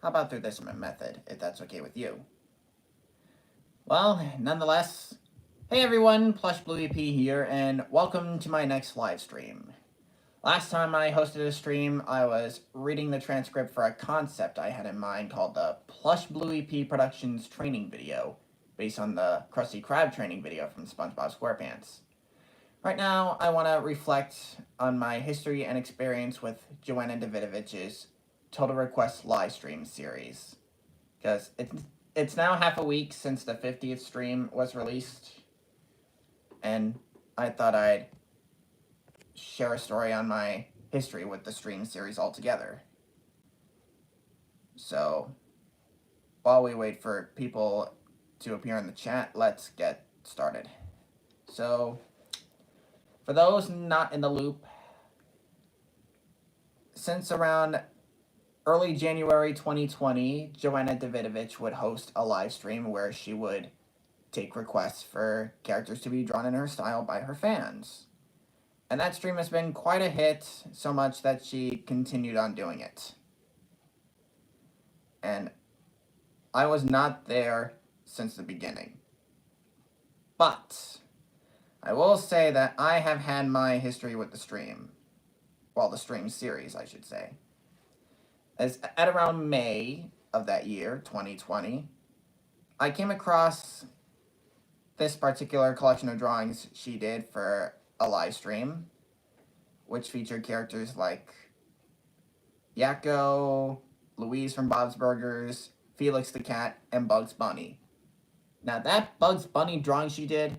how about through this method, if that's okay with you? Well, nonetheless, hey everyone, Plush Blue EP here, and welcome to my next live stream. Last time I hosted a stream, I was reading the transcript for a concept I had in mind called the Plush Blue EP Productions training video, based on the Krusty Krab training video from SpongeBob SquarePants. Right now, I want to reflect on my history and experience with Joanna Davidovich's Total Request live stream series, because it's now half a week since the 50th stream was released, and I thought I'd share a story on my history with the stream series altogether. So, while we wait for people to appear in the chat, let's get started. So, for those not in the loop, since around early January 2020, Joanna Davidovich would host a live stream where she would take requests for characters to be drawn in her style by her fans. And that stream has been quite a hit, so much that she continued on doing it. And I was not there since the beginning. But I will say that I have had my history with the stream. Well, the stream series, I should say. As at around May of that year, 2020, I came across this particular collection of drawings she did for a live stream, which featured characters like Yakko, Louise from Bob's Burgers, Felix the Cat, and Bugs Bunny. Now that Bugs Bunny drawing she did,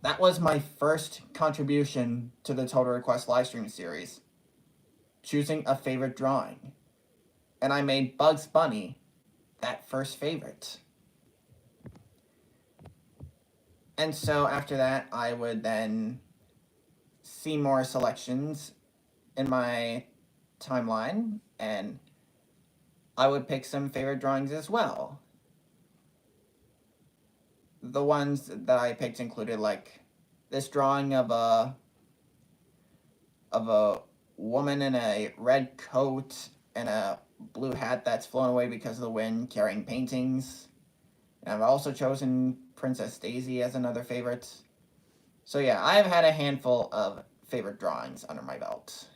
that was my first contribution to the Total Request livestream series, choosing a favorite drawing. And I made Bugs Bunny that first favorite. And so after that, I would then see more selections in my timeline, and I would pick some favorite drawings as well. The ones that I picked included like this drawing of a woman in a red coat and a blue hat that's flown away because of the wind, carrying paintings. And I've also chosen Princess Daisy as another favorite. So yeah, I've had a handful of favorite drawings under my belt.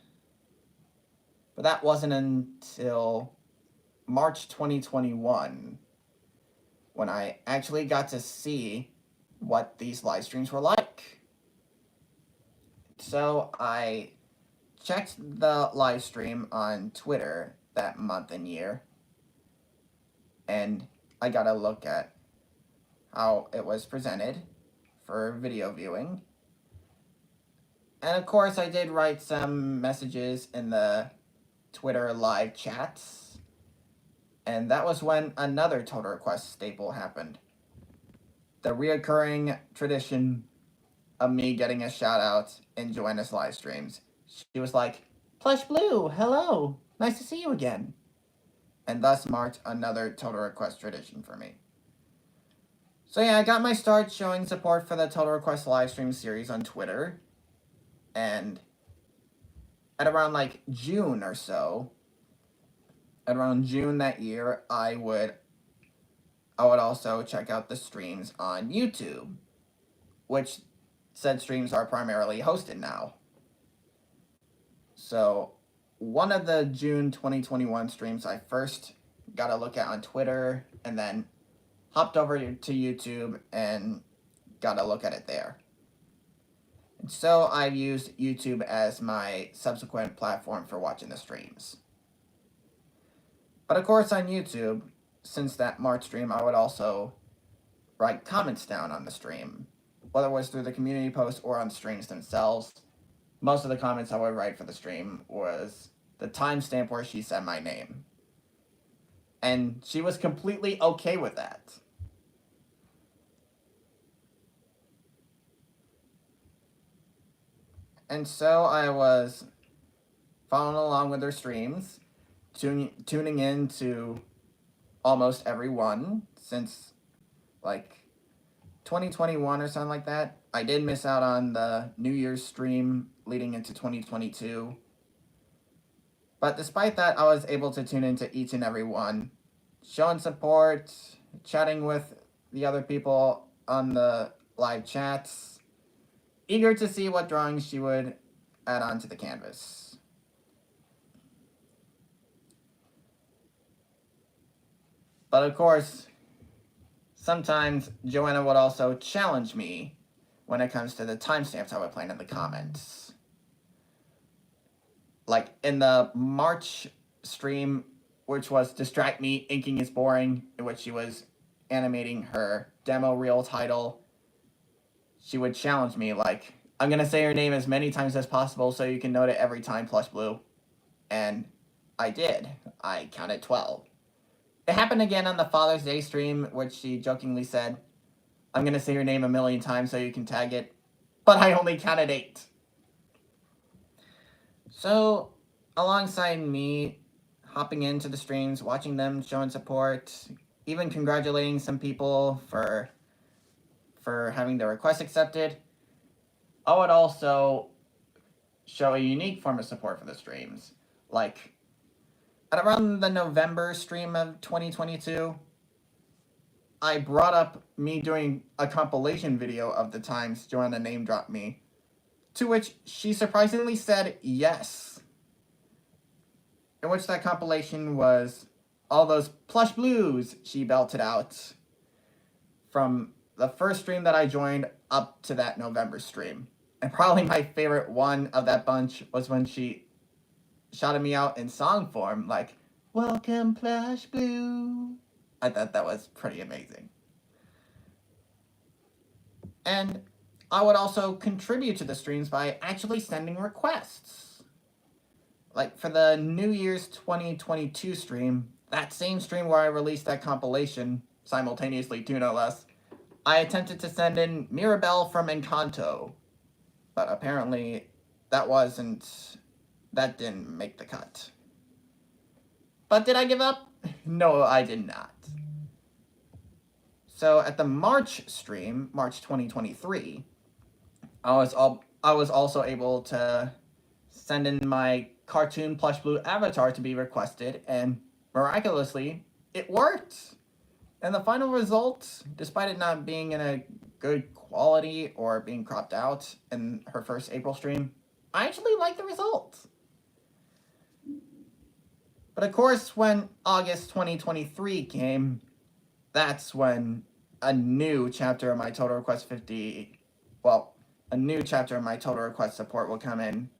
But that wasn't until March 2021 when I actually got to see what these live streams were like. So I checked the live stream on Twitter that month and year, and I got a look at how it was presented for video viewing. And of course, I did write some messages in the Twitter live chats, and that was when another Total Request staple happened. The reoccurring tradition of me getting a shout out in Joanna's live streams. She was like, "Plush Blue, hello, nice to see you again." And thus marked another Total Request tradition for me. So yeah, I got my start showing support for the Total Request livestream series on Twitter. And at around like June or so, at around June that year, I would also check out the streams on YouTube, which said streams are primarily hosted now. So one of the June 2021 streams I first got a look at on Twitter, and then hopped over to YouTube and got a look at it there. And so I've used YouTube as my subsequent platform for watching the streams. But of course on YouTube, since that March stream, I would also write comments down on the stream, whether it was through the community post or on streams themselves. Most of the comments I would write for the stream was the timestamp where she said my name. And she was completely okay with that. And so I was following along with her streams, tuning in to almost every one since like 2021 or something like that. I did miss out on the New Year's stream leading into 2022. But despite that, I was able to tune into each and every one, showing support, chatting with the other people on the live chats, eager to see what drawings she would add onto the canvas. But of course, sometimes Joanna would also challenge me when it comes to the timestamps I would put in the comments. Like in the March stream, which was Distract Me, Inking is Boring, in which she was animating her demo reel title, she would challenge me like, I'm going to say your name as many times as possible so you can note it every time, Plush Blue. And I did. I counted 12. It happened again on the Father's Day stream, which she jokingly said, I'm going to say your name a million times so you can tag it, but I only counted 8. So, alongside me hopping into the streams, watching them, showing support, even congratulating some people for having their request accepted, I would also show a unique form of support for the streams. Like, at around the November stream of 2022, I brought up me doing a compilation video of the times Joanna name dropped me, to which she surprisingly said yes. In which that compilation was all those plush blues she belted out from the first stream that I joined up to that November stream. And probably my favorite one of that bunch was when she shouted me out in song form, like, "Welcome, Plush Blue." I thought that was pretty amazing. And I would also contribute to the streams by actually sending requests. Like for the New Year's 2022 stream, that same stream where I released that compilation, simultaneously too no less, I attempted to send in Mirabelle from Encanto, but apparently that didn't make the cut. But did I give up? No, I did not. So at the March stream, March 2023, I was also able to send in my cartoon Plush Blue avatar to be requested, and miraculously, it worked. And the final result, despite it not being in a good quality or being cropped out in her first April stream, I actually like the result. But of course, when August 2023 came, that's when a new chapter of my Total Request 50, a new chapter of my Total Request support will come in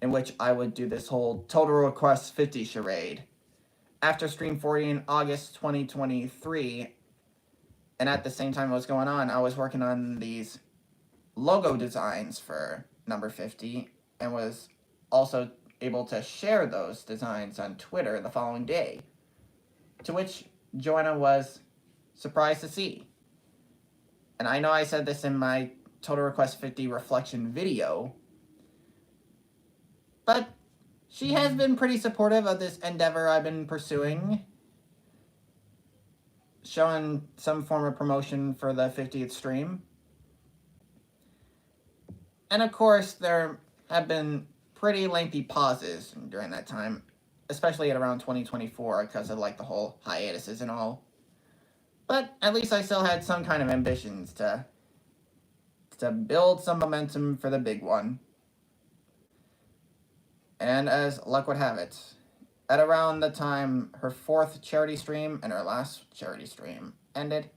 which I would do this whole Total Request 50 charade. After Stream 40 in August 2023, and at the same time it was going on, I was working on these logo designs for number 50, and was also able to share those designs on Twitter the following day, to which Joanna was surprised to see. And I know I said this in my Total Request 50 reflection video, but she has been pretty supportive of this endeavor I've been pursuing, showing some form of promotion for the 50th stream. And of course, there have been pretty lengthy pauses during that time, especially at around 2024 because of like the whole hiatuses and all. But at least I still had some kind of ambitions to build some momentum for the big one. And as luck would have it, at around the time her 4th charity stream and her last charity stream ended,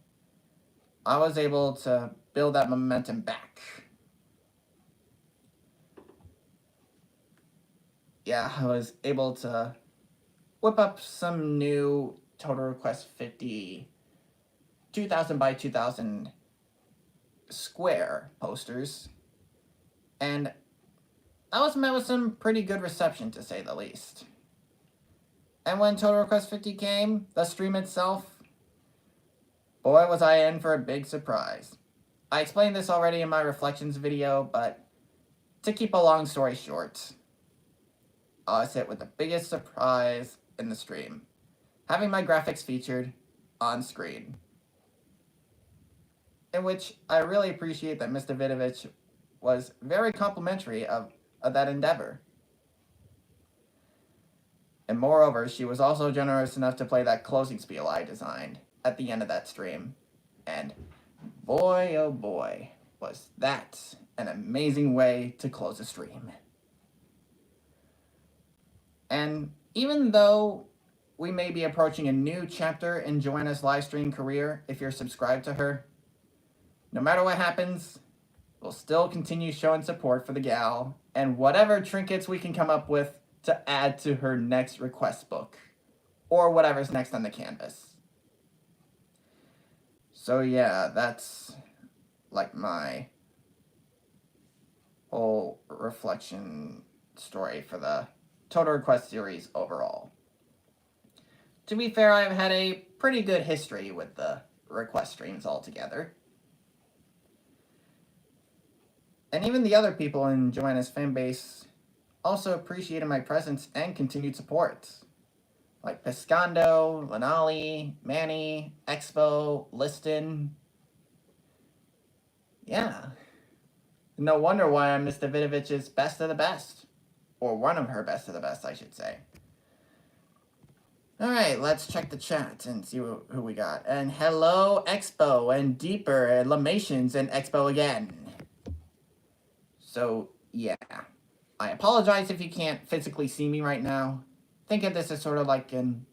I was able to build that momentum back. Yeah, I was able to whip up some new Total Request 50 2000 by 2000 square posters, and that was met with some pretty good reception, to say the least. And when Total Request 50 came, the stream itself, boy was I in for a big surprise. I explained this already in my reflections video, but to keep a long story short, I was hit with the biggest surprise in the stream, having my graphics featured on screen. In which I really appreciate that Ms. Davidovich was very complimentary of that endeavor. And moreover, she was also generous enough to play that closing spiel I designed at the end of that stream. And boy, oh boy, was that an amazing way to close a stream. And even though we may be approaching a new chapter in Joanna's livestream career if you're subscribed to her, no matter what happens, we'll still continue showing support for the gal and whatever trinkets we can come up with to add to her next request book or whatever's next on the canvas. So yeah, that's like my whole reflection story for the Total Request series overall. To be fair, I've had a pretty good history with the request streams altogether. And even the other people in Joanna's fanbase also appreciated my presence and continued support. Like Piscondo, Lanali, Manny, Expo, Liston. Yeah. No wonder why I'm Miss Davidovich's best of the best. Or one of her best of the best, I should say. Alright, let's check the chat and see who we got. And hello, Expo, and Deeper, and Lamations, and Expo again. So, yeah. I apologize if you can't physically see me right now. Think of this as sort of like an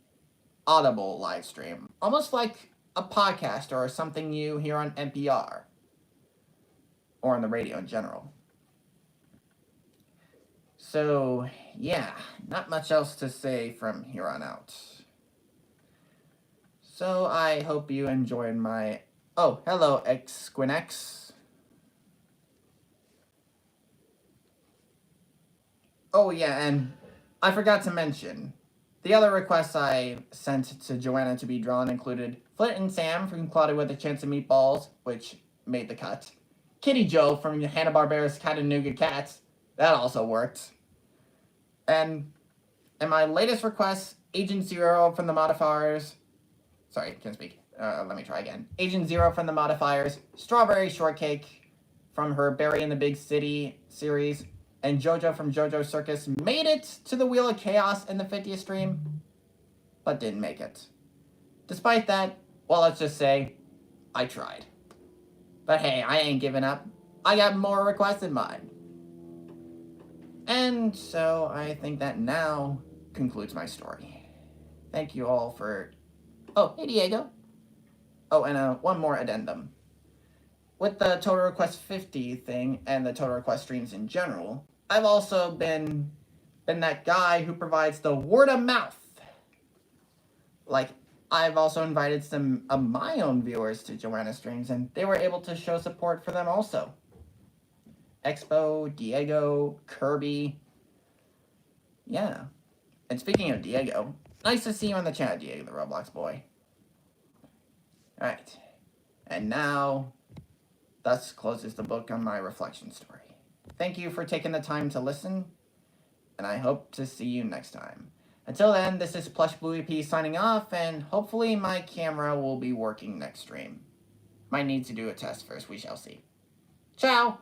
audible live stream. Almost like a podcast or something you hear on NPR. Or on the radio in general. So, yeah, not much else to say from here on out. So, I hope you enjoyed my... Oh, hello, Xquinex. Oh, yeah, and I forgot to mention, the other requests I sent to Joanna to be drawn included Flint and Sam from Cloudy with a Chance of Meatballs, which made the cut. Kitty Joe from Hanna-Barbera's Chattanooga Cats, that also worked. And my latest request, Agent Zero from the Modifiers... Sorry, can't speak. Let me try again. Agent Zero from the Modifiers, Strawberry Shortcake from her Berry in the Big City series, and JoJo from JoJo Circus made it to the Wheel of Chaos in the 50th stream, but didn't make it. Despite that, well, let's just say, I tried. But hey, I ain't giving up. I got more requests in mind. And so I think that now concludes my story. Thank you all for... Oh, hey Diego. Oh, and one more addendum. With the Total Request 50 thing and the Total Request streams in general, I've also been that guy who provides the word of mouth. Like, I've also invited some of my own viewers to Joanna streams, and they were able to show support for them also. Expo, Diego, Kirby. Yeah. And speaking of Diego, nice to see you on the chat, Diego, the Roblox boy. Alright. And now, thus closes the book on my reflection story. Thank you for taking the time to listen, and I hope to see you next time. Until then, this is Plush Bluey P signing off, and hopefully my camera will be working next stream. Might need to do a test first, we shall see. Ciao!